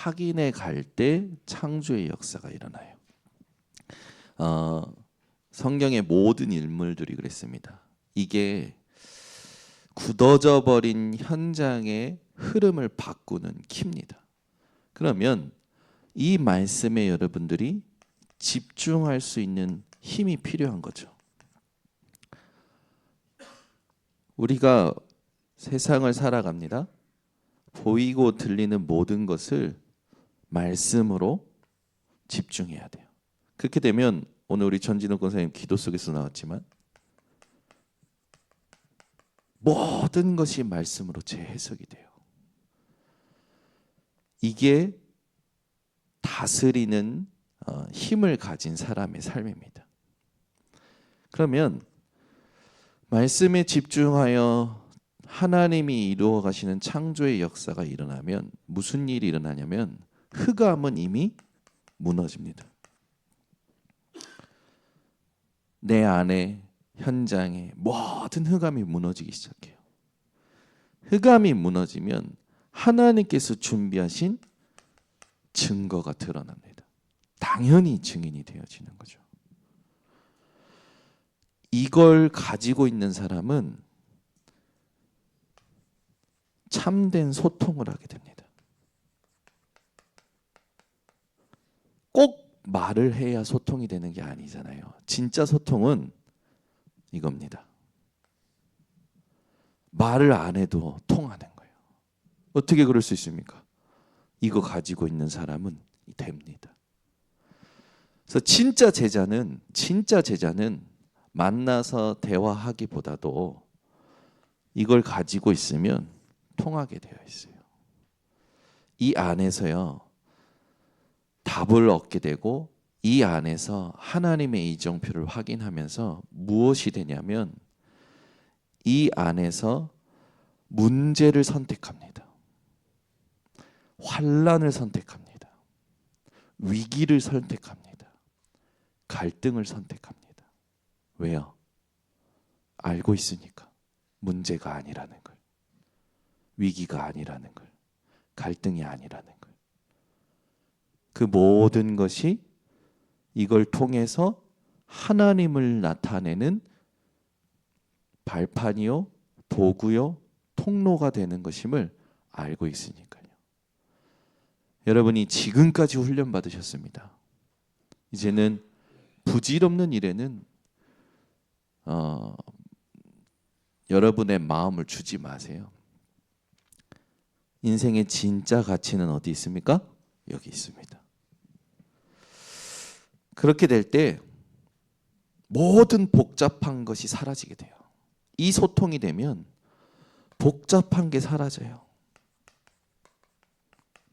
확인해 갈 때 창조의 역사가 일어나요. 성경의 모든 인물들이 그랬습니다. 이게 굳어져 버린 현장의 흐름을 바꾸는 키입니다. 그러면 이 말씀에 여러분들이 집중할 수 있는 힘이 필요한 거죠. 우리가 세상을 살아갑니다. 보이고 들리는 모든 것을 말씀으로 집중해야 돼요. 그렇게 되면 오늘 우리 전진욱 권사님 기도 속에서 나왔지만 모든 것이 말씀으로 재해석이 돼요. 이게 다스리는 힘을 가진 사람의 삶입니다. 그러면 말씀에 집중하여 하나님이 이루어 가시는 창조의 역사가 일어나면 무슨 일이 일어나냐면 흑암은 이미 무너집니다. 내 안에 현장에 모든 흑암이 무너지기 시작해요. 흑암이 무너지면 하나님께서 준비하신 증거가 드러납니다. 당연히 증인이 되어지는 거죠. 이걸 가지고 있는 사람은 참된 소통을 하게 됩니다. 꼭 말을 해야 소통이 되는 게 아니잖아요. 진짜 소통은 이겁니다. 말을 안 해도 통하는 거예요. 어떻게 그럴 수 있습니까? 이거 가지고 있는 사람은 됩니다. 그래서 진짜 제자는 만나서 대화하기보다도 이걸 가지고 있으면 통하게 되어 있어요. 이 안에서요, 답을 얻게 되고 이 안에서 하나님의 이정표를 확인하면서 무엇이 되냐면 이 안에서 문제를 선택합니다. 환난을 선택합니다. 위기를 선택합니다. 갈등을 선택합니다. 왜요? 알고 있으니까 문제가 아니라는 걸, 위기가 아니라는 걸, 갈등이 아니라는 걸. 그 모든 것이 이걸 통해서 하나님을 나타내는 발판이요, 도구요, 통로가 되는 것임을 알고 있으니까요. 여러분이 지금까지 훈련 받으셨습니다. 이제는 부질없는 일에는 여러분의 마음을 주지 마세요. 인생의 진짜 가치는 어디 있습니까? 여기 있습니다. 그렇게 될 때 모든 복잡한 것이 사라지게 돼요. 이 소통이 되면 복잡한 게 사라져요.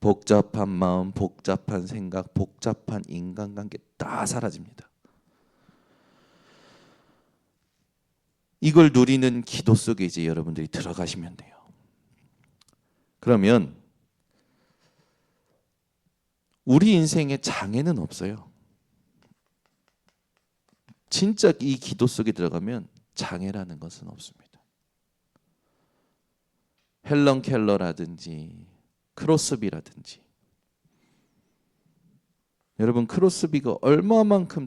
복잡한 마음, 복잡한 생각, 복잡한 인간관계 다 사라집니다. 이걸 누리는 기도 속에 이제 여러분들이 들어가시면 돼요. 그러면 우리 인생에 장애는 없어요. 진짜 이 기도 속에 들어가면 장애라는 것은 없습니다. 헬런 켈러라든지 크로스비라든지, 여러분 크로스비가 얼마만큼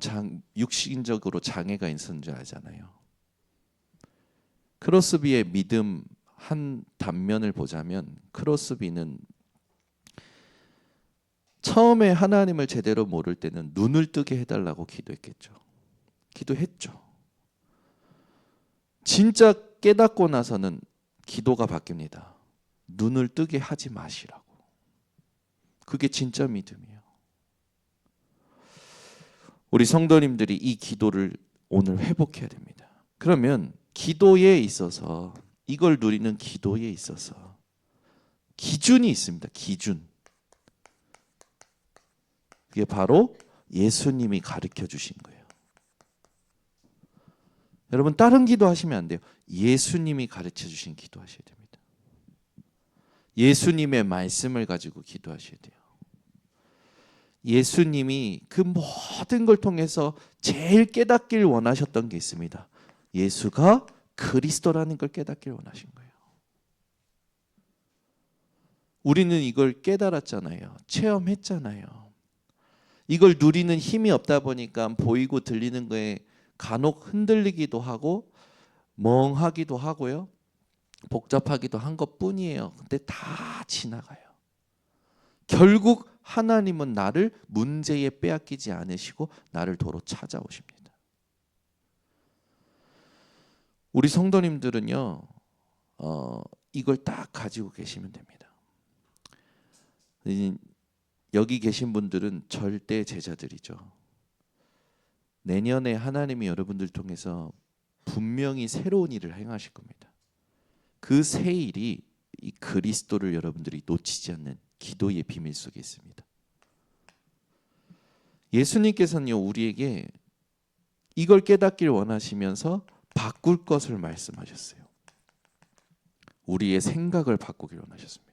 육신적으로 장애가 있었는지 알잖아요. 크로스비의 믿음 한 단면을 보자면 크로스비는 처음에 하나님을 제대로 모를 때는 눈을 뜨게 해달라고 기도했겠죠. 기도했죠. 진짜 깨닫고 나서는 기도가 바뀝니다. 눈을 뜨게 하지 마시라고. 그게 진짜 믿음이에요. 우리 성도님들이 이 기도를 오늘 회복해야 됩니다. 그러면 기도에 있어서, 이걸 누리는 기도에 있어서 기준이 있습니다. 기준. 그게 바로 예수님이 가르쳐 주신 거예요. 여러분 다른 기도 하시면 안 돼요. 예수님이 가르쳐 주신 기도 하셔야 됩니다. 예수님의 말씀을 가지고 기도하셔야 돼요. 예수님이 그 모든 걸 통해서 제일 깨닫길 원하셨던 게 있습니다. 예수가 그리스도라는 걸 깨닫길 원하신 거예요. 우리는 이걸 깨달았잖아요. 체험했잖아요. 이걸 누리는 힘이 없다 보니까 보이고 들리는 거에 간혹 흔들리기도 하고 멍하기도 하고요. 복잡하기도 한 것뿐이에요. 근데 다 지나가요. 결국 하나님은 나를 문제에 빼앗기지 않으시고 나를 도로 찾아오십니다. 우리 성도님들은요, 이걸 딱 가지고 계시면 됩니다. 여기 계신 분들은 절대 제자들이죠. 내년에 하나님이 여러분들 통해서 분명히 새로운 일을 행하실 겁니다. 그 새 일이 이 그리스도를 여러분들이 놓치지 않는 기도의 비밀 속에 있습니다. 예수님께서는요, 우리에게 이걸 깨닫길 원하시면서 바꿀 것을 말씀하셨어요. 우리의 생각을 바꾸길 원하셨습니다.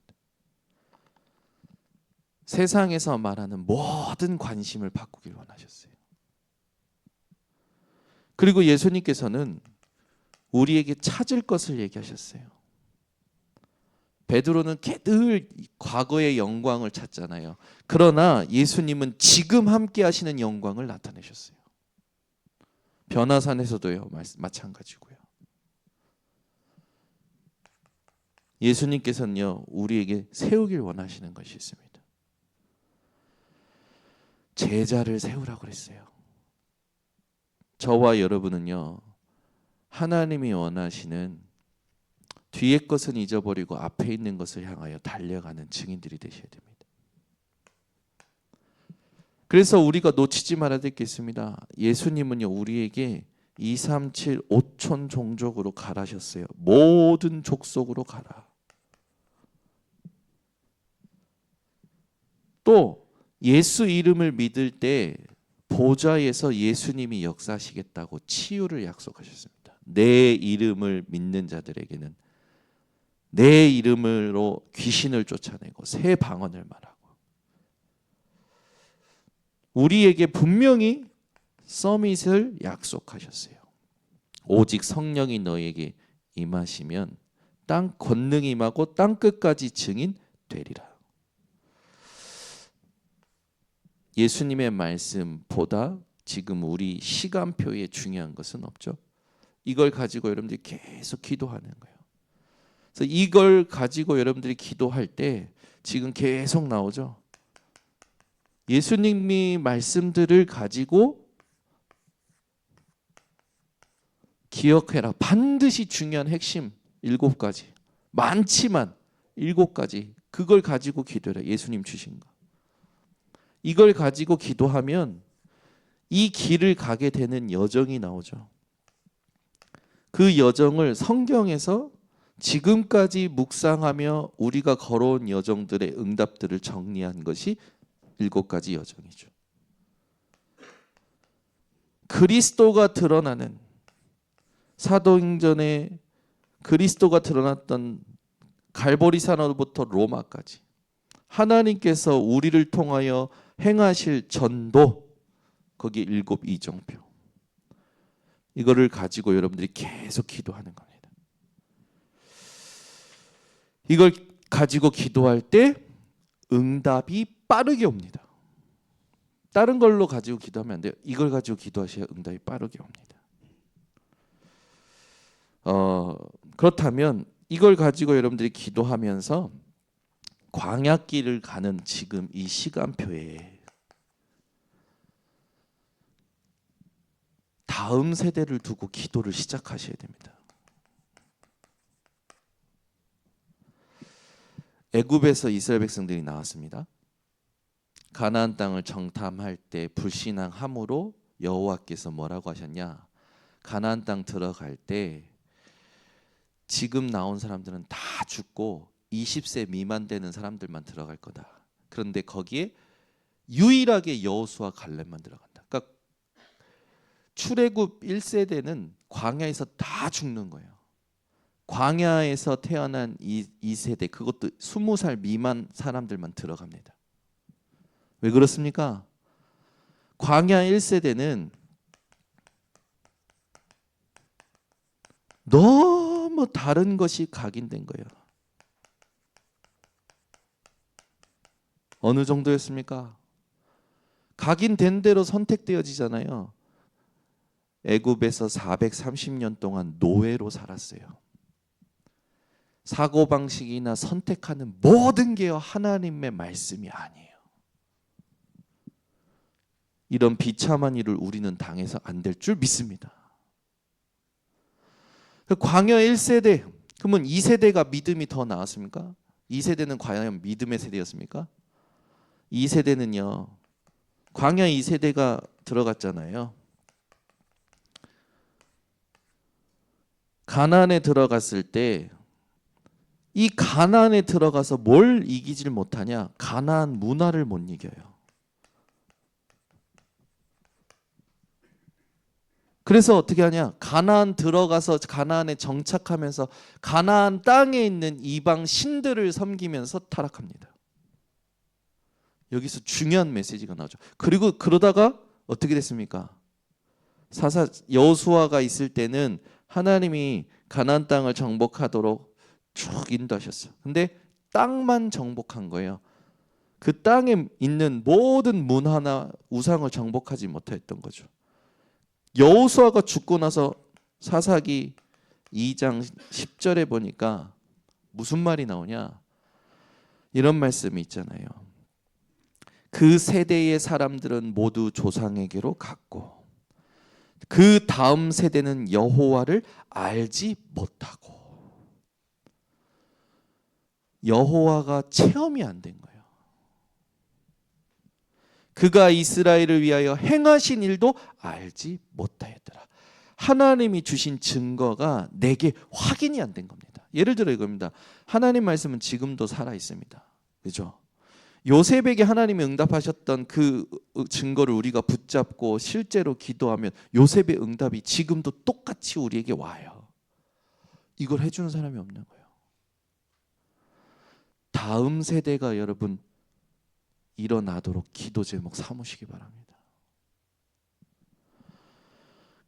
세상에서 말하는 모든 관심을 바꾸길 원하셨어요. 그리고 예수님께서는 우리에게 찾을 것을 얘기하셨어요. 베드로는 늘 과거의 영광을 찾잖아요. 그러나 예수님은 지금 함께 하시는 영광을 나타내셨어요. 변화산에서도요, 마찬가지고요. 예수님께서는요, 우리에게 세우길 원하시는 것이 있습니다. 제자를 세우라고 그랬어요. 저와 여러분은요, 하나님이 원하시는 뒤의 것은 잊어버리고 앞에 있는 것을 향하여 달려가는 증인들이 되셔야 됩니다. 그래서 우리가 놓치지 말아야 될 게 있습니다. 예수님은요, 우리에게 2, 3, 7, 5천 종족으로 가라셨어요. 모든 족속으로 가라. 또 예수 이름을 믿을 때 보좌에서 예수님이 역사하시겠다고 치유를 약속하셨습니다. 내 이름을 믿는 자들에게는 내 이름으로 귀신을 쫓아내고 새 방언을 말하고, 우리에게 분명히 서밋을 약속하셨어요. 오직 성령이 너에게 임하시면 땅 권능이 임하고 땅 끝까지 증인 되리라. 예수님의 말씀보다 지금 우리 시간표에 중요한 것은 없죠. 이걸 가지고 여러분들이 계속 기도하는 거예요. 그래서 이걸 가지고 여러분들이 기도할 때 지금 계속 나오죠. 예수님이 말씀들을 가지고 기억해라. 반드시 중요한 핵심 7가지. 많지만 7가지. 그걸 가지고 기도해라. 예수님 주신 거. 이걸 가지고 기도하면 이 길을 가게 되는 여정이 나오죠. 그 여정을 성경에서 지금까지 묵상하며 우리가 걸어온 여정들의 응답들을 정리한 것이 7가지 여정이죠. 그리스도가 드러나는, 사도행전에 그리스도가 드러났던 갈보리산으로부터 로마까지 하나님께서 우리를 통하여 행하실 전도, 거기 7 이정표, 이거를 가지고 여러분들이 계속 기도하는 겁니다. 이걸 가지고 기도할 때 응답이 빠르게 옵니다. 다른 걸로 가지고 기도하면 안 돼요. 이걸 가지고 기도하셔야 응답이 빠르게 옵니다. 그렇다면 이걸 가지고 여러분들이 기도하면서 광야길을 가는 지금 이 시간표에 다음 세대를 두고 기도를 시작하셔야 됩니다. 애굽에서 이스라엘 백성들이 나왔습니다. 가나안 땅을 정탐할 때 불신앙함으로 여호와께서 뭐라고 하셨냐? 가나안 땅 들어갈 때 지금 나온 사람들은 다 죽고 20세 미만 되는 사람들만 들어갈 거다. 그런데 거기에 유일하게 여호수아 갈렙만 들어간다. 그러니까 출애굽 1세대는 광야에서 다 죽는 거예요. 광야에서 태어난 2세대, 그것도 20살 미만 사람들만 들어갑니다. 왜 그렇습니까? 광야 1세대는 너무 다른 것이 각인된 거예요. 어느 정도였습니까? 각인된 대로 선택되어지잖아요. 애굽에서 430년 동안 노예로 살았어요. 사고방식이나 선택하는 모든 게 하나님의 말씀이 아니에요. 이런 비참한 일을 우리는 당해서 안 될 줄 믿습니다. 광야 1세대, 그러면 2세대가 믿음이 더 나았습니까? 2세대는 과연 믿음의 세대였습니까? 2세대는요. 광야 2세대가 들어갔잖아요. 가나안에 들어갔을 때 이 가나안에 들어가서 뭘 이기질 못하냐? 가나안 문화를 못 이겨요. 그래서 어떻게 하냐? 가나안 들어가서 가나안에 정착하면서 가나안 땅에 있는 이방 신들을 섬기면서 타락합니다. 여기서 중요한 메시지가 나오죠. 그리고 그러다가 어떻게 됐습니까? 여호수아가 있을 때는 하나님이 가나안 땅을 정복하도록 쭉 인도하셨어요. 근데 땅만 정복한 거예요. 그 땅에 있는 모든 문화나 우상을 정복하지 못했던 거죠. 여호수아가 죽고 나서 사사기 2장 10절에 보니까 무슨 말이 나오냐? 이런 말씀이 있잖아요. 그 세대의 사람들은 모두 조상에게로 갔고 그 다음 세대는 여호와를 알지 못하고, 여호와가 체험이 안 된 거예요. 그가 이스라엘을 위하여 행하신 일도 알지 못하였더라. 하나님이 주신 증거가 내게 확인이 안 된 겁니다. 예를 들어 이겁니다. 하나님 말씀은 지금도 살아 있습니다. 그죠? 요셉에게 하나님이 응답하셨던 그 증거를 우리가 붙잡고 실제로 기도하면 요셉의 응답이 지금도 똑같이 우리에게 와요. 이걸 해주는 사람이 없는 거예요. 다음 세대가 여러분 일어나도록 기도 제목 삼으시기 바랍니다.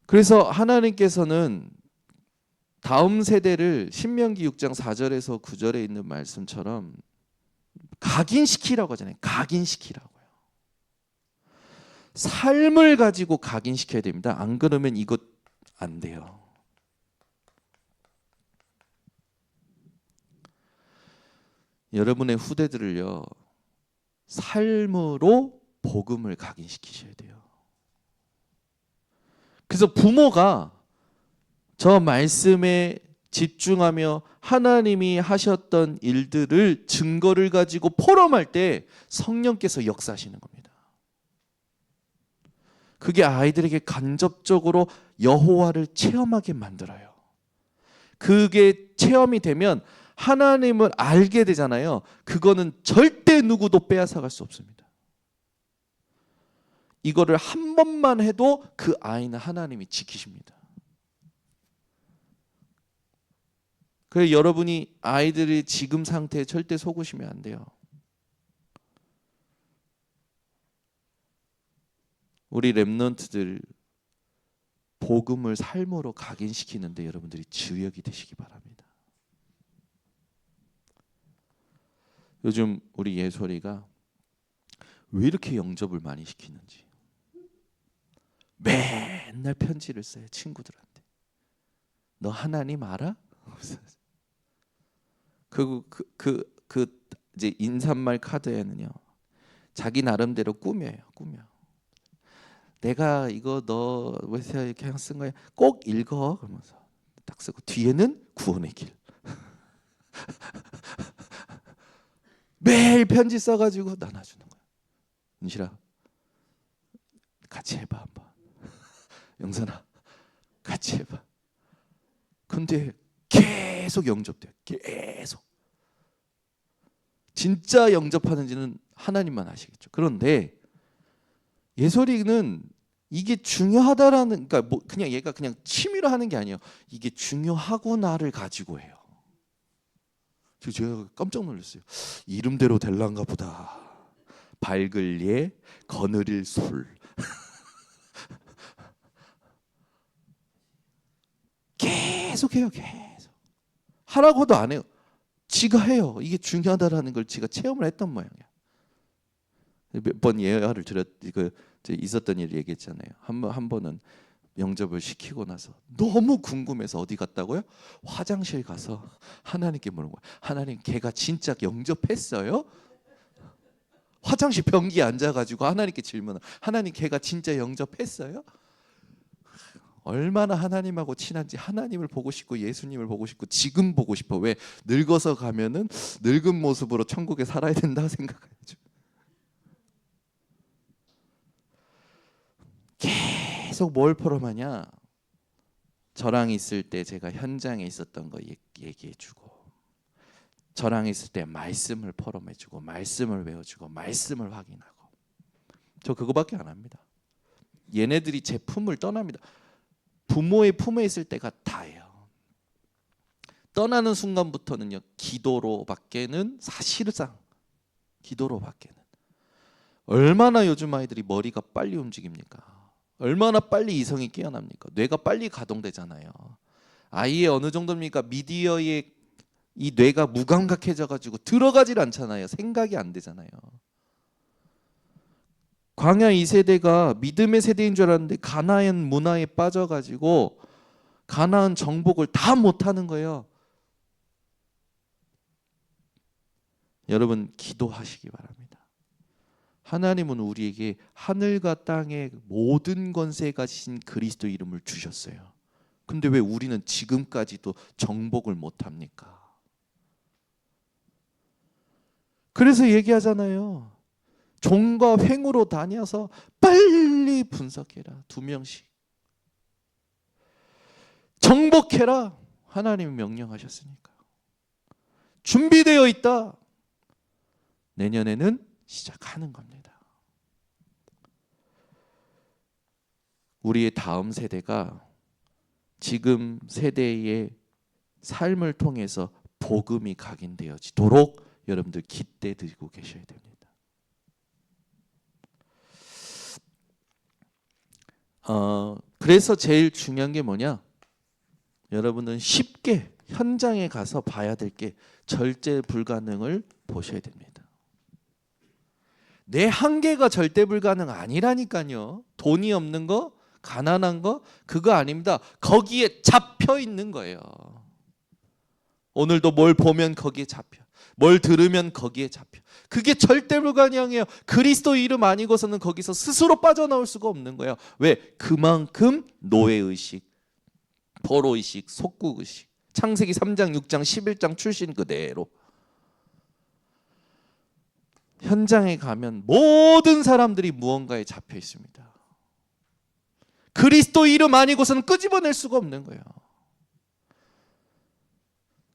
그래서 하나님께서는 다음 세대를 신명기 6장 4절에서 9절에 있는 말씀처럼 각인시키라고 하잖아요. 각인시키라고요. 삶을 가지고 각인시켜야 됩니다. 안 그러면 이것 안 돼요. 여러분의 후대들을요, 삶으로 복음을 각인시키셔야 돼요. 그래서 부모가 저 말씀에 집중하며 하나님이 하셨던 일들을 증거를 가지고 포럼할 때 성령께서 역사하시는 겁니다. 그게 아이들에게 간접적으로 여호와를 체험하게 만들어요. 그게 체험이 되면 하나님을 알게 되잖아요. 그거는 절대 누구도 빼앗아갈 수 없습니다. 이거를 한 번만 해도 그 아이는 하나님이 지키십니다. 그래서 여러분이 아이들이 지금 상태에 절대 속으시면 안 돼요. 우리 렘넌트들 복음을 삶으로 각인시키는데 여러분들이 주역이 되시기 바랍니다. 요즘 우리 예솔이가 왜 이렇게 영접을 많이 시키는지 맨날 편지를 써요. 친구들한테. 너 하나님 알아? 이제 인사말 카드에는요, 자기 나름대로 꾸며요. 꾸며. 내가 이거 너 왜 이렇게 쓴 거야? 꼭 읽어. 그러면서 딱 쓰고 뒤에는 구원의 길. 매일 편지 써가지고 나눠주는 거야. 은실아, 같이 해봐 한번. 영선아, 같이 해봐. 근데 계속 영접돼요. 계속. 진짜 영접하는지는 하나님만 아시겠죠. 그런데 예솔이는 이게 중요하다라는, 그러니까 뭐 그냥 얘가 그냥 취미로 하는 게 아니에요. 이게 중요하구나를 가지고 해요. 제가 깜짝 놀랐어요. 이름대로 될란가 보다. 밝을 예, 거느릴 솔. 계속 해요. 계속. 하라고도 안 해요. 지가 해요. 이게 중요하다라는 걸 지가 체험을 했던 모양이야. 몇 번 예화를 있었던 일을 얘기했잖아요. 한 번은 영접을 시키고 나서 너무 궁금해서 어디 갔다고요? 화장실 가서 하나님께 물은 거예요. 하나님, 걔가 진짜 영접했어요? 화장실 변기에 앉아가지고 하나님께 질문을, 하나님, 걔가 진짜 영접했어요? 얼마나 하나님하고 친한지, 하나님을 보고 싶고 예수님을 보고 싶고 지금 보고 싶어. 왜? 늙어서 가면은 늙은 모습으로 천국에 살아야 된다고 생각하죠. 계속 뭘 포럼하냐? 저랑 있을 때 제가 현장에 있었던 거 얘기해주고, 저랑 있을 때 말씀을 포럼해주고, 말씀을 외워주고, 말씀을 확인하고. 저 그거밖에 안 합니다. 얘네들이 제 품을 떠납니다. 부모의 품에 있을 때가 다예요. 떠나는 순간부터는요, 기도로밖에는, 사실상 기도로밖에는. 얼마나 요즘 아이들이 머리가 빨리 움직입니까? 얼마나 빨리 이성이 깨어납니까? 뇌가 빨리 가동되잖아요. 아이의 어느 정도입니까? 미디어에 이 뇌가 무감각해져 가지고 들어가질 않잖아요. 생각이 안 되잖아요. 광야 2세대가 믿음의 세대인 줄 알았는데 가나안 문화에 빠져가지고 가나안 정복을 다 못하는 거예요. 여러분, 기도하시기 바랍니다. 하나님은 우리에게 하늘과 땅의 모든 권세 가지신 그리스도 이름을 주셨어요. 근데 왜 우리는 지금까지도 정복을 못합니까? 그래서 얘기하잖아요. 종과 횡으로 다녀서 빨리 분석해라. 2명씩. 정복해라. 하나님이 명령하셨으니까. 준비되어 있다. 내년에는 시작하는 겁니다. 우리의 다음 세대가 지금 세대의 삶을 통해서 복음이 각인되어지도록 여러분들 기대드리고 계셔야 됩니다. 그래서 제일 중요한 게 뭐냐? 여러분은 쉽게 현장에 가서 봐야 될 게 절대 불가능을 보셔야 됩니다. 내 한계가 절대 불가능 아니라니까요. 돈이 없는 거, 가난한 거, 그거 아닙니다. 거기에 잡혀 있는 거예요. 오늘도 뭘 보면 거기에 잡혀. 뭘 들으면 거기에 잡혀. 그게 절대 불가능해요. 그리스도 이름 아니고서는 거기서 스스로 빠져나올 수가 없는 거예요. 왜? 그만큼 노예의식, 포로의식, 속국의식. 창세기 3장, 6장, 11장 출신 그대로. 현장에 가면 모든 사람들이 무언가에 잡혀 있습니다. 그리스도 이름 아니고서는 끄집어낼 수가 없는 거예요.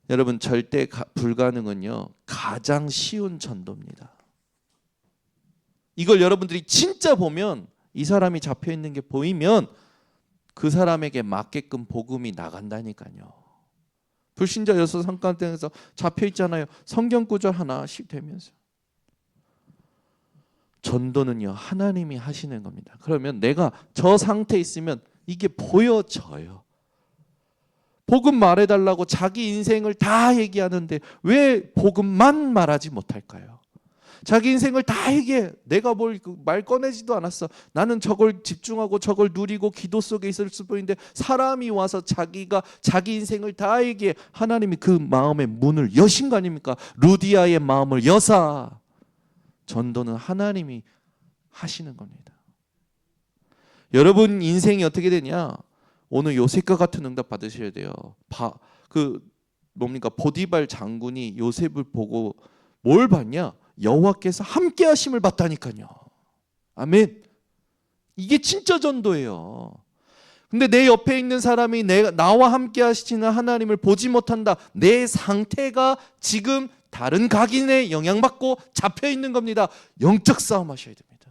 여러분, 절대 불가능은요, 가장 쉬운 전도입니다. 이걸 여러분들이 진짜 보면, 이 사람이 잡혀 있는 게 보이면 그 사람에게 맞게끔 복음이 나간다니까요. 불신자 여섯 상관등에서 잡혀 있잖아요. 성경 구절 하나씩 되면서. 전도는요, 하나님이 하시는 겁니다. 그러면 내가 저 상태에 있으면 이게 보여져요. 복음 말해달라고 자기 인생을 다 얘기하는데 왜 복음만 말하지 못할까요? 자기 인생을 다 얘기해. 내가 뭘 말 꺼내지도 않았어. 나는 저걸 집중하고 저걸 누리고 기도 속에 있을 뿐인데 사람이 와서 자기가 자기 인생을 다 얘기해. 하나님이 그 마음의 문을 여신 거 아닙니까? 루디아의 마음을 여사. 전도는 하나님이 하시는 겁니다. 여러분 인생이 어떻게 되냐? 오늘 요셉과 같은 응답 받으셔야 돼요. 보디발 장군이 요셉을 보고 뭘 봤냐? 여호와께서 함께 하심을 봤다니까요. 아멘. 이게 진짜 전도예요. 근데 내 옆에 있는 사람이 나와 함께 하시는 하나님을 보지 못한다. 내 상태가 지금 다른 각인에 영향받고 잡혀 있는 겁니다. 영적 싸움 하셔야 됩니다.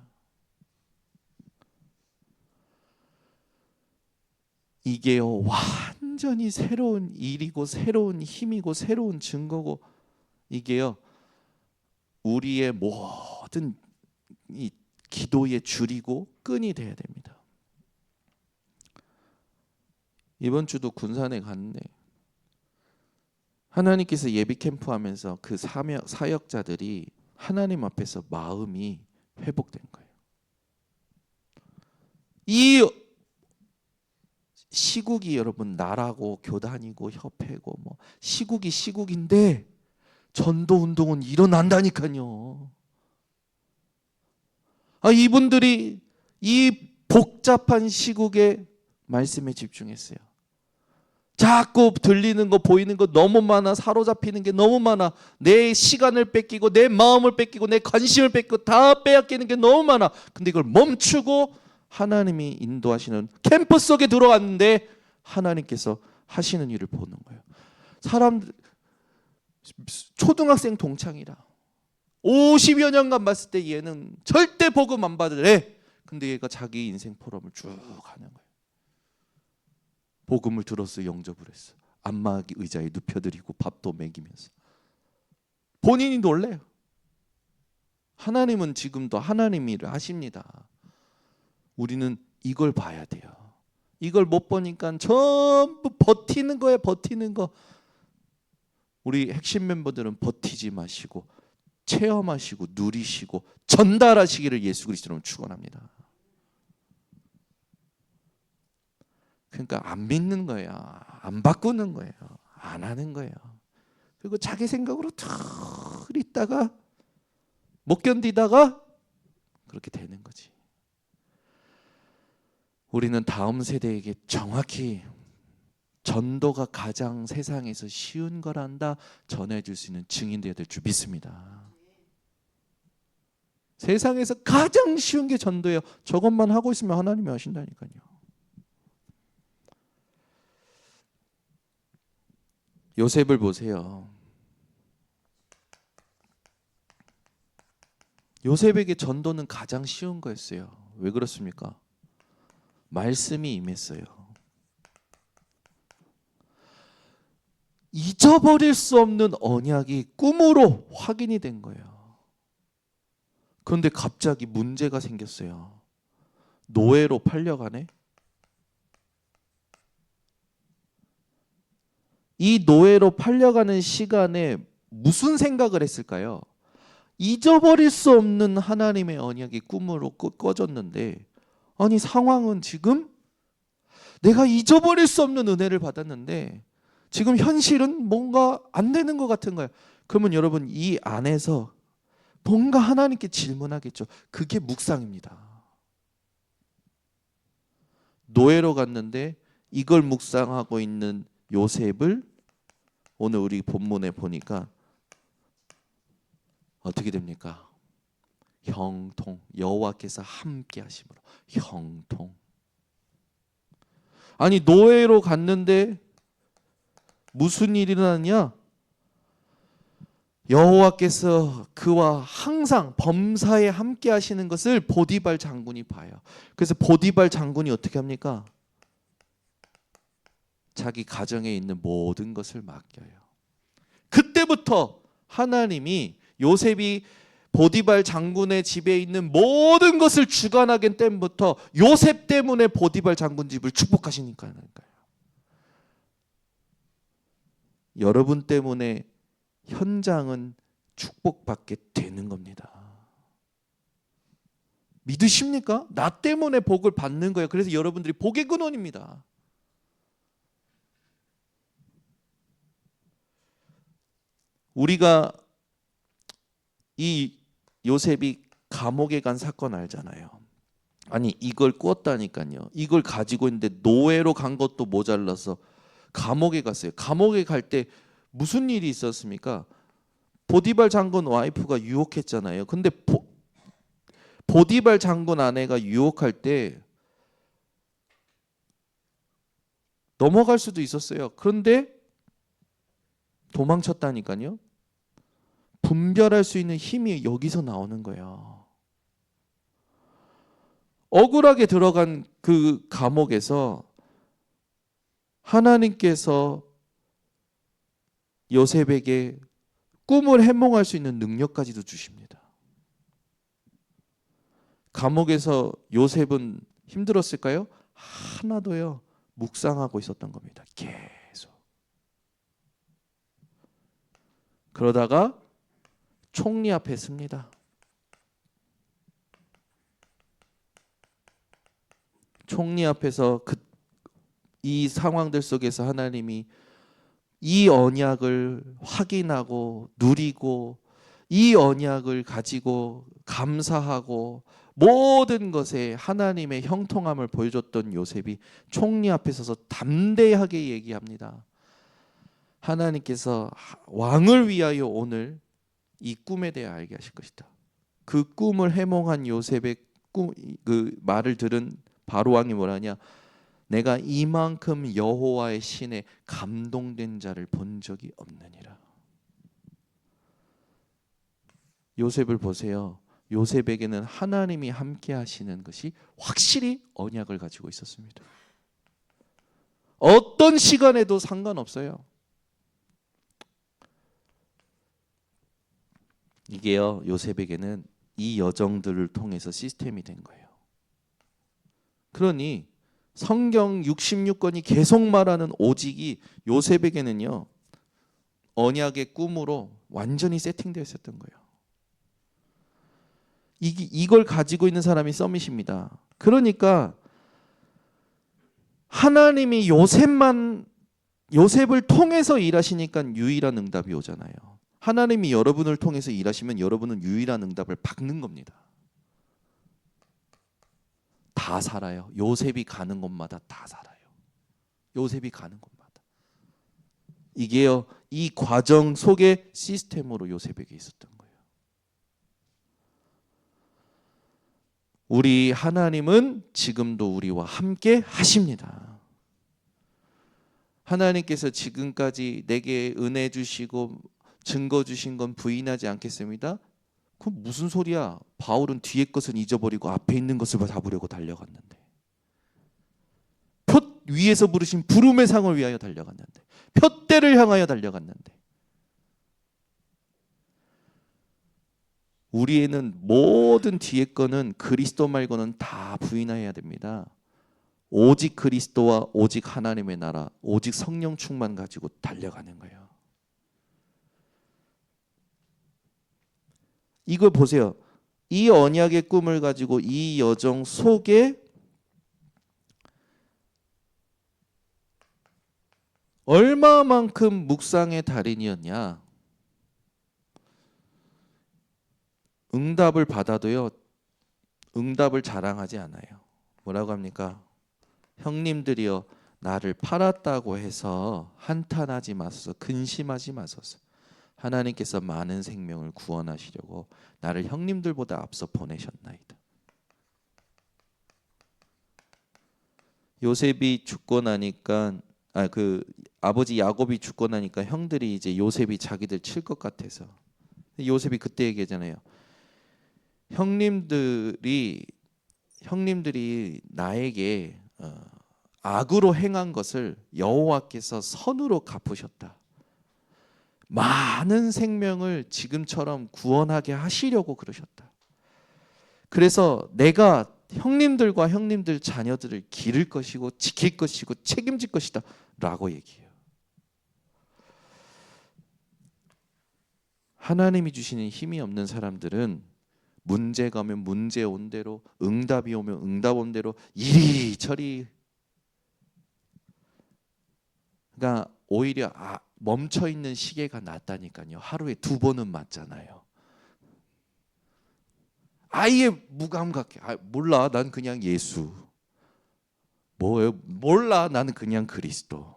이게요, 완전히 새로운 일이고 새로운 힘이고 새로운 증거고, 이게요, 우리의 모든 이 기도의 줄이고 끈이 돼야 됩니다. 이번 주도 군산에 갔는데 하나님께서 예비 캠프 하면서 그 사역자들이 하나님 앞에서 마음이 회복된 거예요. 이 시국이 여러분 나라고 교단이고 협회고 뭐 시국이 시국인데 전도 운동은 일어난다니까요. 이분들이 이 복잡한 시국에 말씀에 집중했어요. 자꾸 들리는 거 보이는 거 너무 많아, 사로잡히는 게 너무 많아, 내 시간을 뺏기고 내 마음을 뺏기고 내 관심을 뺏기고 다 빼앗기는 게 너무 많아. 근데 이걸 멈추고 하나님이 인도하시는 캠프 속에 들어왔는데 하나님께서 하시는 일을 보는 거예요. 사람들 초등학생 동창이라 50여 년간 봤을 때 얘는 절대 복음 안 받으래. 근데 얘가 자기 인생 포럼을 쭉 하는 거예요. 복음을 들었어, 영접을 했어. 안마 의자에 눕혀드리고 밥도 먹이면서 본인이 놀래요. 하나님은 지금도 하나님 일을 하십니다. 우리는 이걸 봐야 돼요. 이걸 못 보니까 전부 버티는 거예요. 버티는 거. 우리 핵심 멤버들은 버티지 마시고 체험하시고 누리시고 전달하시기를 예수 그리스도로 축원합니다. 그러니까 안 믿는 거예요. 안 바꾸는 거예요. 안 하는 거예요. 그리고 자기 생각으로 툭 있다가 못 견디다가 그렇게 되는 거지. 우리는 다음 세대에게 정확히 전도가 가장 세상에서 쉬운 거란다 전해줄 수 있는 증인되어야 될 줄 믿습니다. 세상에서 가장 쉬운 게 전도예요. 저것만 하고 있으면 하나님이 하신다니까요. 요셉을 보세요. 요셉에게 전도는 가장 쉬운 거였어요. 왜 그렇습니까? 말씀이 임했어요. 잊어버릴 수 없는 언약이 꿈으로 확인이 된 거예요. 그런데 갑자기 문제가 생겼어요. 노예로 팔려가네? 이 노예로 팔려가는 시간에 무슨 생각을 했을까요? 잊어버릴 수 없는 하나님의 언약이 꿈으로 꺼졌는데, 아니 상황은 지금 내가 잊어버릴 수 없는 은혜를 받았는데 지금 현실은 뭔가 안 되는 것 같은 거예요. 그러면 여러분 이 안에서 뭔가 하나님께 질문하겠죠. 그게 묵상입니다. 노예로 갔는데 이걸 묵상하고 있는 요셉을 오늘 우리 본문에 보니까 어떻게 됩니까? 형통, 여호와께서 함께 하심으로 형통. 아니 노예로 갔는데 무슨 일이 일어났냐? 여호와께서 그와 항상 범사에 함께 하시는 것을 보디발 장군이 봐요. 그래서 보디발 장군이 어떻게 합니까? 자기 가정에 있는 모든 것을 맡겨요. 그때부터 하나님이 요셉이 보디발 장군의 집에 있는 모든 것을 주관하게 때부터 요셉 때문에 보디발 장군 집을 축복하시니까요. 여러분 때문에 현장은 축복받게 되는 겁니다. 믿으십니까? 나 때문에 복을 받는 거예요. 그래서 여러분들이 복의 근원입니다. 우리가 이 요셉이 감옥에 간 사건 알잖아요. 아니 이걸 꾸었다니까요. 이걸 가지고 있는데 노예로 간 것도 모자라서 감옥에 갔어요. 감옥에 갈 때 무슨 일이 있었습니까? 보디발 장군 와이프가 유혹했잖아요. 근데 보디발 장군 아내가 유혹할 때 넘어갈 수도 있었어요. 그런데 도망쳤다니까요. 분별할 수 있는 힘이 여기서 나오는 거예요. 억울하게 들어간 그 감옥에서 하나님께서 요셉에게 꿈을 해몽할 수 있는 능력까지도 주십니다. 감옥에서 요셉은 힘들었을까요? 하나도요. 묵상하고 있었던 겁니다. 계속. 그러다가 총리 앞에 섭니다. 총리 앞에서 이 상황들 속에서 하나님이 이 언약을 확인하고 누리고 이 언약을 가지고 감사하고 모든 것에 하나님의 형통함을 보여줬던 요셉이 총리 앞에 서서 담대하게 얘기합니다. 하나님께서 왕을 위하여 오늘 이 꿈에 대해 알게 하실 것이다. 그 꿈을 해몽한 요셉의 그 말을 들은 바로 왕이 뭐라냐? 내가 이만큼 여호와의 신에 감동된 자를 본 적이 없느니라. 요셉을 보세요. 요셉에게는 하나님이 함께 하시는 것이 확실히 언약을 가지고 있었습니다. 어떤 시간에도 상관없어요. 이게요, 요셉에게는 이 여정들을 통해서 시스템이 된 거예요. 그러니 성경 66권이 계속 말하는 오직이 요셉에게는요, 언약의 꿈으로 완전히 세팅되어 있었던 거예요. 이걸 가지고 있는 사람이 서밋입니다. 그러니까 하나님이 요셉을 통해서 일하시니까 유일한 응답이 오잖아요. 하나님이 여러분을 통해서 일하시면 여러분은 유일한 응답을 받는 겁니다. 다 살아요. 요셉이 가는 곳마다 다 살아요. 요셉이 가는 곳마다. 이게요, 이 과정 속에 시스템으로 요셉에게 있었던 거예요. 우리 하나님은 지금도 우리와 함께 하십니다. 하나님께서 지금까지 내게 은혜 주시고 증거 주신 건 부인하지 않겠습니다. 그럼 무슨 소리야? 바울은 뒤에 것은 잊어버리고 앞에 있는 것을 잡으려고 달려갔는데, 표 위에서 부르신 부름의 상을 위하여 달려갔는데, 표대를 향하여 달려갔는데, 우리에는 모든 뒤에 거는 그리스도 말고는 다 부인해야 됩니다. 오직 그리스도와 오직 하나님의 나라, 오직 성령 충만 가지고 달려가는 거예요. 이걸 보세요. 이 언약의 꿈을 가지고 이 여정 속에 얼마만큼 묵상의 달인이었냐? 응답을 받아도요, 응답을 자랑하지 않아요. 뭐라고 합니까? 형님들이여, 나를 팔았다고 해서 한탄하지 마소서, 근심하지 마소서. 하나님께서 많은 생명을 구원하시려고 나를 형님들보다 앞서 보내셨나이다. 요셉이 죽고 나니까 아버지 야곱이 죽고 나니까 형들이 이제 요셉이 자기들 칠 것 같아서, 요셉이 그때 얘기하잖아요. 형님들이 나에게 악으로 행한 것을 여호와께서 선으로 갚으셨다. 많은 생명을 지금처럼 구원하게 하시려고 그러셨다. 그래서 내가 형님들과 형님들 자녀들을 기를 것이고 지킬 것이고 책임질 것이다 라고 얘기해요. 하나님이 주시는 힘이 없는 사람들은 문제가 오면 문제 온 대로, 응답이 오면 응답 온 대로 이리저리, 그러니까 오히려 멈춰있는 시계가 낫다니까요. 하루에 2번은 맞잖아요. 아예 무감각해. 몰라, 난 그냥 예수. 뭐예요? 몰라, 나는 그냥 그리스도.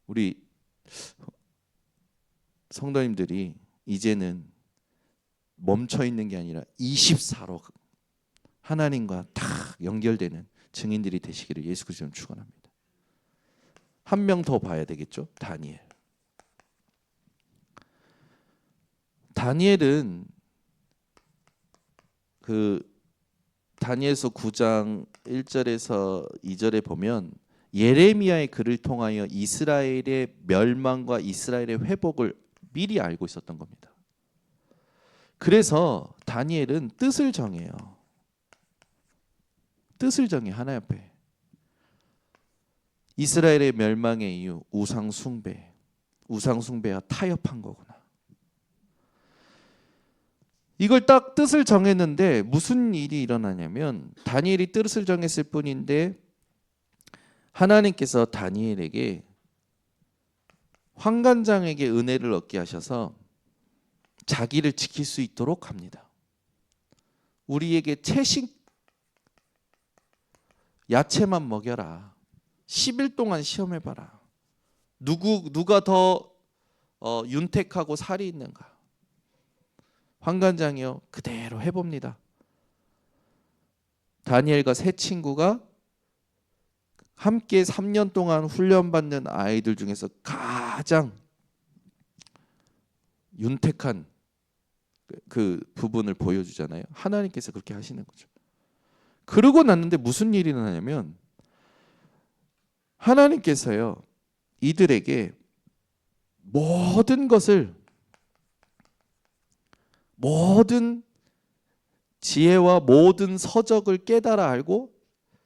우리 성도님들이 이제는 멈춰있는 게 아니라 24로 하나님과 다 연결되는 증인들이 되시기를 예수 그리스도로 축원합니다. 한 명 더 봐야 되겠죠? 다니엘은 다니엘서 9장 1절에서 2절에 보면 예레미야의 글을 통하여 이스라엘의 멸망과 이스라엘의 회복을 미리 알고 있었던 겁니다. 그래서 다니엘은 뜻을 정해요. 뜻을 정해, 하나님 앞에. 이스라엘의 멸망의 이유, 우상 숭배와 타협한 거구나. 이걸 딱 뜻을 정했는데 무슨 일이 일어나냐면 다니엘이 뜻을 정했을 뿐인데 하나님께서 다니엘에게 환관장에게 은혜를 얻게 하셔서 자기를 지킬 수 있도록 합니다. 우리에게 채식 야채만 먹여라. 10일 동안 시험해봐라. 누가 더 윤택하고 살이 있는가. 환관장이요 그대로 해봅니다. 다니엘과 세 친구가 함께 3년 동안 훈련받는 아이들 중에서 가장 윤택한 그 부분을 보여주잖아요. 하나님께서 그렇게 하시는 거죠. 그러고 났는데 무슨 일이 일어나냐면 하나님께서요 이들에게 모든 것을 모든 지혜와 모든 서적을 깨달아 알고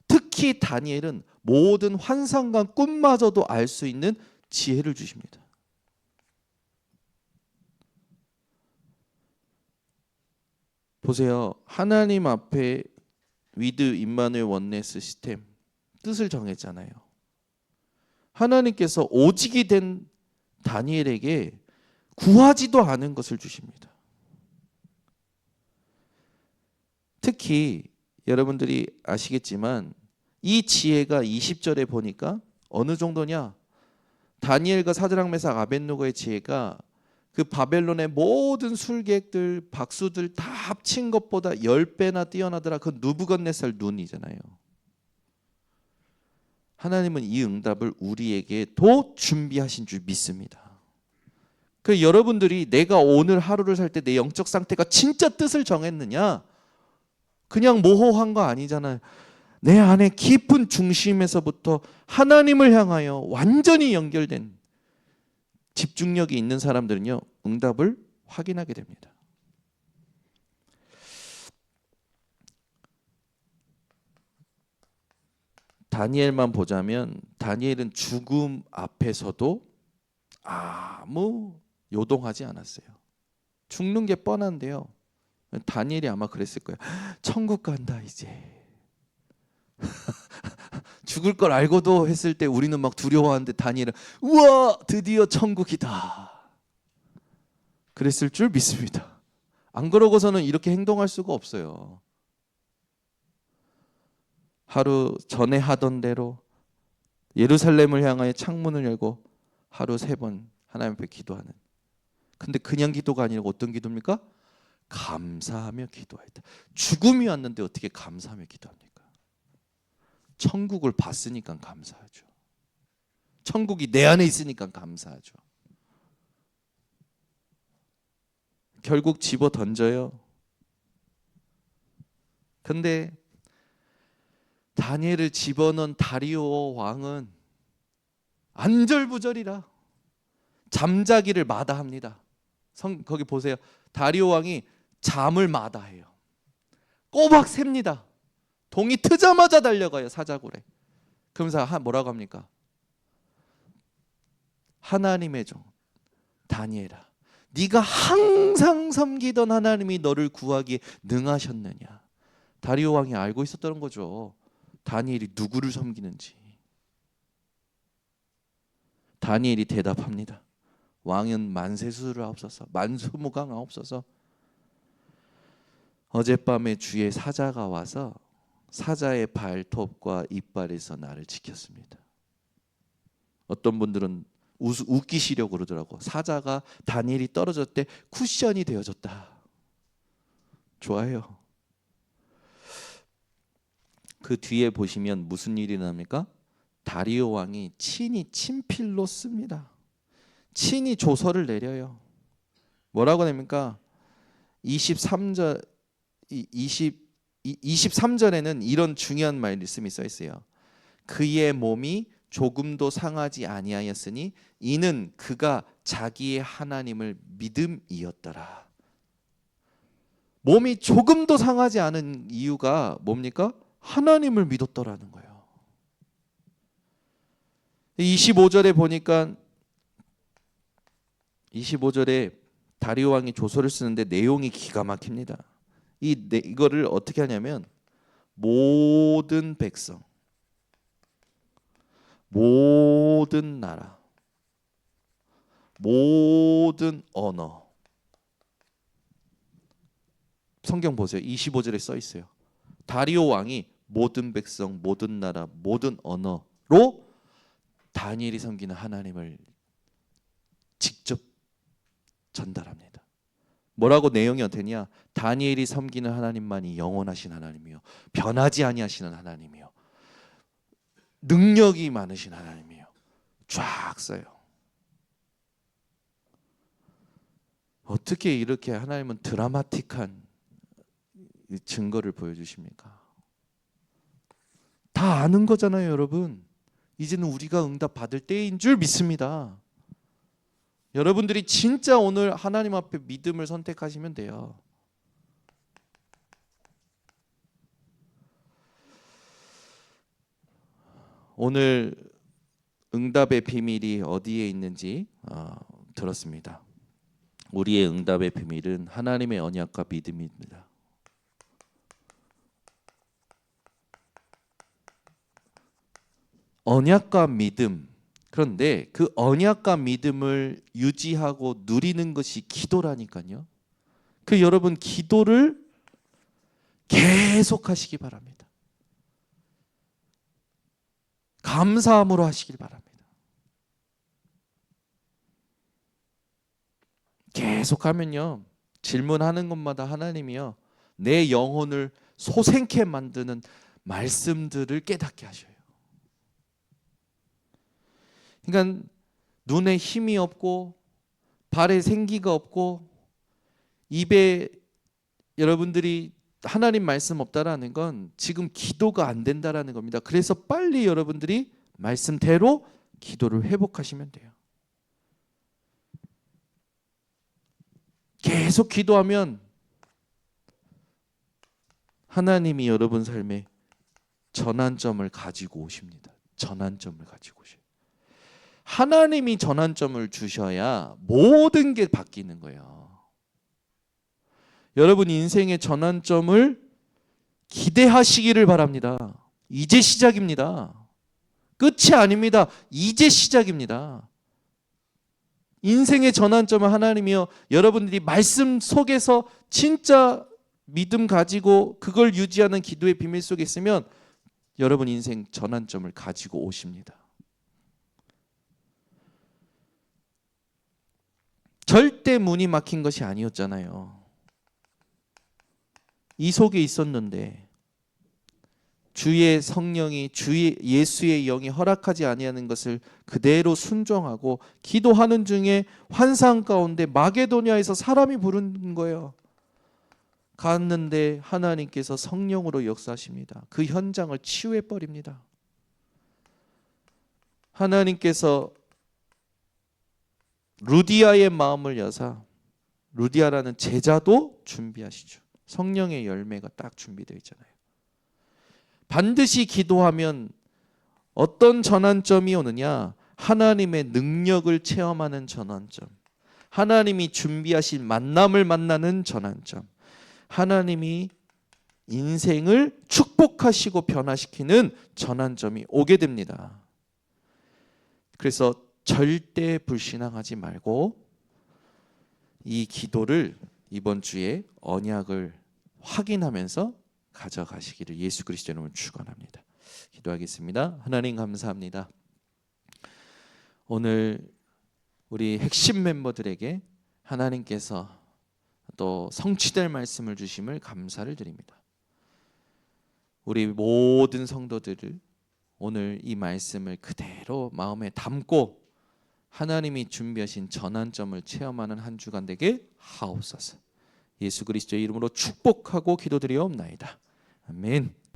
특히 다니엘은 모든 환상과 꿈마저도 알 수 있는 지혜를 주십니다. 보세요. 하나님 앞에 위드 임마누엘 원네스 시스템 뜻을 정했잖아요. 하나님께서 오직이 된 다니엘에게 구하지도 않은 것을 주십니다. 특히 여러분들이 아시겠지만 이 지혜가 20절에 보니까 어느 정도냐? 다니엘과 사드락 메삭 아벳느고의 지혜가 그 바벨론의 모든 술객들 박수들 다 합친 것보다 10배나 뛰어나더라. 그 느부갓네살 눈이잖아요. 하나님은 이 응답을 우리에게도 준비하신 줄 믿습니다. 그 여러분들이 내가 오늘 하루를 살 때 내 영적 상태가 진짜 뜻을 정했느냐? 그냥 모호한 거 아니잖아요. 내 안에 깊은 중심에서부터 하나님을 향하여 완전히 연결된 집중력이 있는 사람들은요 응답을 확인하게 됩니다. 다니엘만 보자면 다니엘은 죽음 앞에서도 아무 요동하지 않았어요. 죽는 게 뻔한데요. 다니엘이 아마 그랬을 거예요. 천국 간다 이제. 죽을 걸 알고도 했을 때 우리는 막 두려워하는데 다니엘은 우와 드디어 천국이다. 그랬을 줄 믿습니다. 안 그러고서는 이렇게 행동할 수가 없어요. 하루 전에 하던 대로 예루살렘을 향하여 창문을 열고 하루 3번 하나님 앞에 기도하는. 근데 그냥 기도가 아니라 어떤 기도입니까? 감사하며 기도하였다. 죽음이 왔는데 어떻게 감사하며 기도합니까? 천국을 봤으니까 감사하죠. 천국이 내 안에 있으니까 감사하죠. 결국 집어 던져요. 근데 다니엘을 집어넣은 다리오 왕은 안절부절이라 잠자기를 마다합니다. 거기 보세요. 다리오 왕이 잠을 마다해요. 꼬박 셉니다. 동이 트자마자 달려가요. 사자굴에. 그러면서 뭐라고 합니까? 하나님의 종 다니엘아, 네가 항상 섬기던 하나님이 너를 구하기에 능하셨느냐. 다리오 왕이 알고 있었던 거죠. 다니엘이 누구를 섬기는지. 다니엘이 대답합니다. 왕은 만세수르하옵소서, 만수무강하옵소서. 어젯밤에 주의 사자가 와서 사자의 발톱과 이빨에서 나를 지켰습니다. 어떤 분들은 웃기시려고 그러더라고. 사자가 다니엘이 떨어졌을 때 쿠션이 되어줬다. 좋아요. 그 뒤에 보시면 무슨 일이 일어납니까? 다리오 왕이 친히 친필로 씁니다. 친히 조서를 내려요. 뭐라고 냅니까? 23절에는 이런 중요한 말씀이 써 있어요. 그의 몸이 조금도 상하지 아니하였으니 이는 그가 자기의 하나님을 믿음이었더라. 몸이 조금도 상하지 않은 이유가 뭡니까? 하나님을 믿었더라는 거예요. 25절에 보니까 25절에 다리오 왕이 조서를 쓰는데 내용이 기가 막힙니다. 이거를 어떻게 하냐면 모든 백성, 모든 나라, 모든 언어. 성경 보세요. 25절에 써 있어요. 다리오 왕이 모든 백성, 모든 나라, 모든 언어로 다니엘이 섬기는 하나님을 직접 전달합니다. 뭐라고 내용이 어떠냐? 다니엘이 섬기는 하나님만이 영원하신 하나님이요, 변하지 아니하시는 하나님이요, 능력이 많으신 하나님이요. 쫙 써요. 어떻게 이렇게 하나님은 드라마틱한 증거를 보여주십니까? 다 아는 거잖아요, 여러분. 이제는 우리가 응답 받을 때인 줄 믿습니다. 여러분들이 진짜 오늘 하나님 앞에 믿음을 선택하시면 돼요. 오늘 응답의 비밀이 어디에 있는지 들었습니다. 우리의 응답의 비밀은 하나님의 언약과 믿음입니다. 언약과 믿음. 그런데 그 언약과 믿음을 유지하고 누리는 것이 기도라니까요. 그 여러분 기도를 계속 하시기 바랍니다. 감사함으로 하시길 바랍니다. 계속하면요, 질문하는 것마다 하나님이요, 내 영혼을 소생케 만드는 말씀들을 깨닫게 하셔요. 그러니까 눈에 힘이 없고 발에 생기가 없고 입에 여러분들이 하나님 말씀 없다라는 건 지금 기도가 안 된다라는 겁니다. 그래서 빨리 여러분들이 말씀대로 기도를 회복하시면 돼요. 계속 기도하면 하나님이 여러분 삶에 전환점을 가지고 오십니다. 전환점을 가지고 오셔요. 하나님이 전환점을 주셔야 모든 게 바뀌는 거예요. 여러분 인생의 전환점을 기대하시기를 바랍니다. 이제 시작입니다. 끝이 아닙니다. 이제 시작입니다. 인생의 전환점은 하나님이요, 여러분들이 말씀 속에서 진짜 믿음 가지고 그걸 유지하는 기도의 비밀 속에 있으면 여러분 인생 전환점을 가지고 오십니다. 절대 문이 막힌 것이 아니었잖아요. 이 속에 있었는데 주의 성령이, 주의 예수의 영이 허락하지 아니하는 것을 그대로 순종하고 기도하는 중에 환상 가운데 마게도냐에서 사람이 부르는 거예요. 갔는데 하나님께서 성령으로 역사하십니다. 그 현장을 치유해 버립니다. 하나님께서 루디아의 마음을 여사 루디아라는 제자도 준비하시죠. 성령의 열매가 딱 준비되어 있잖아요. 반드시 기도하면 어떤 전환점이 오느냐? 하나님의 능력을 체험하는 전환점, 하나님이 준비하신 만남을 만나는 전환점, 하나님이 인생을 축복하시고 변화시키는 전환점이 오게 됩니다. 그래서 절대 불신앙하지 말고 이 기도를 이번 주에 언약을 확인하면서 가져가시기를 예수 그리스도의 이름으로 축원합니다. 기도하겠습니다. 하나님 감사합니다. 오늘 우리 핵심 멤버들에게 하나님께서 또 성취될 말씀을 주심을 감사를 드립니다. 우리 모든 성도들을 오늘 이 말씀을 그대로 마음에 담고 하나님이 준비하신 전환점을 체험하는 한 주간 되게 하옵소서. 예수 그리스도의 이름으로 축복하고 기도드리옵나이다. 아멘.